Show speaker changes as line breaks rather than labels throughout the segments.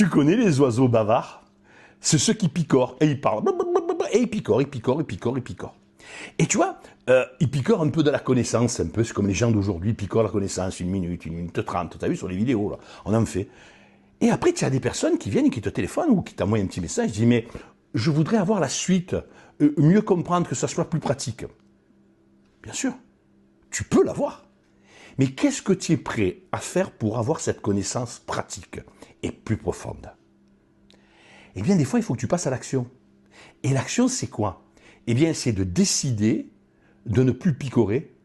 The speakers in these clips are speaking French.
Tu connais les oiseaux bavards? C'est ceux qui picorent, et ils parlent, et ils picorent, ils picorent, ils picorent, ils picorent. Et tu vois, ils picorent un peu de la connaissance, un peu, c'est comme les gens d'aujourd'hui picorent la connaissance, 1 minute 30, t'as vu sur les vidéos, là, on en fait. Et après, tu as des personnes qui viennent et qui te téléphonent ou qui t'envoient un petit message, ils disent, mais je voudrais avoir la suite, mieux comprendre, que ça soit plus pratique. Bien sûr, tu peux l'avoir. Mais qu'est-ce que tu es prêt à faire pour avoir cette connaissance pratique et plus profonde? Eh bien, des fois, il faut que tu passes à l'action. Et l'action, c'est quoi? Eh bien, c'est de décider de ne plus picorer,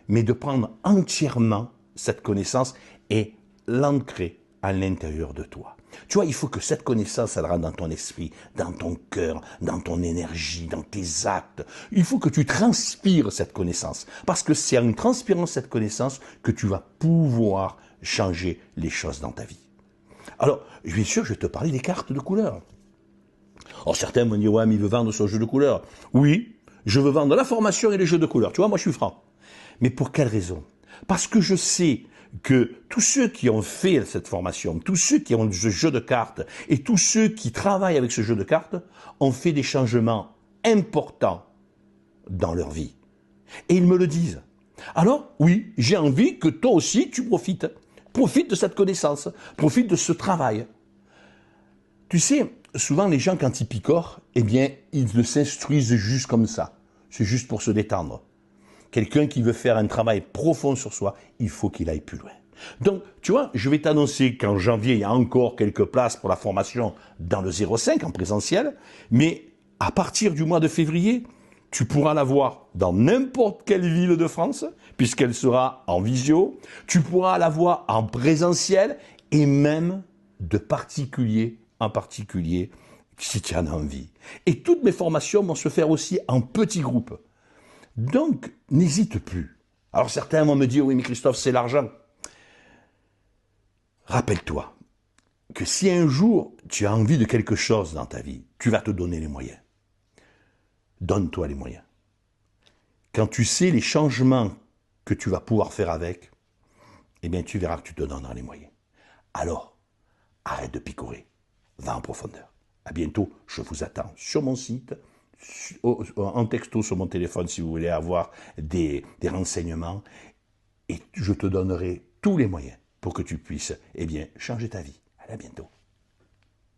mais de prendre entièrement cette connaissance et l'ancrer à l'intérieur de toi. Tu vois, il faut que cette connaissance, elle rentre dans ton esprit, dans ton cœur, dans ton énergie, dans tes actes. Il faut que tu transpires cette connaissance. Parce que c'est en transpirant cette connaissance que tu vas pouvoir changer les choses dans ta vie. Alors, bien sûr, je vais te parler des cartes de couleurs. Alors certains vont dire, ouais, mais il veut vendre son jeu de couleurs. Oui, je veux vendre la formation et les jeux de couleurs. Tu vois, moi je suis franc. Mais pour quelle raison? Parce que je sais que tous ceux qui ont fait cette formation, tous ceux qui ont ce jeu de cartes et tous ceux qui travaillent avec ce jeu de cartes ont fait des changements importants dans leur vie. Et ils me le disent. Alors, oui, j'ai envie que toi aussi tu profites. Profite de cette connaissance, profite de ce travail. Tu sais, souvent les gens quand ils picorent, eh bien, ils s'instruisent juste comme ça. C'est juste pour se détendre. Quelqu'un qui veut faire un travail profond sur soi, il faut qu'il aille plus loin. Donc, tu vois, je vais t'annoncer qu'en janvier, il y a encore quelques places pour la formation dans le 05 en présentiel, mais à partir du mois de février, tu pourras la voir dans n'importe quelle ville de France, puisqu'elle sera en visio, tu pourras la voir en présentiel et même de particulier en particulier, si tu en as envie. Et toutes mes formations vont se faire aussi en petits groupes. Donc, n'hésite plus. Alors certains vont me dire, oui mais Christophe, c'est l'argent. Rappelle-toi que si un jour tu as envie de quelque chose dans ta vie, tu vas te donner les moyens. Donne-toi les moyens. Quand tu sais les changements que tu vas pouvoir faire avec, eh bien tu verras que tu te donneras les moyens. Alors, arrête de picorer, va en profondeur. À bientôt, je vous attends sur mon site, en texto sur mon téléphone si vous voulez avoir des renseignements et je te donnerai tous les moyens pour que tu puisses changer ta vie. Allez, à bientôt.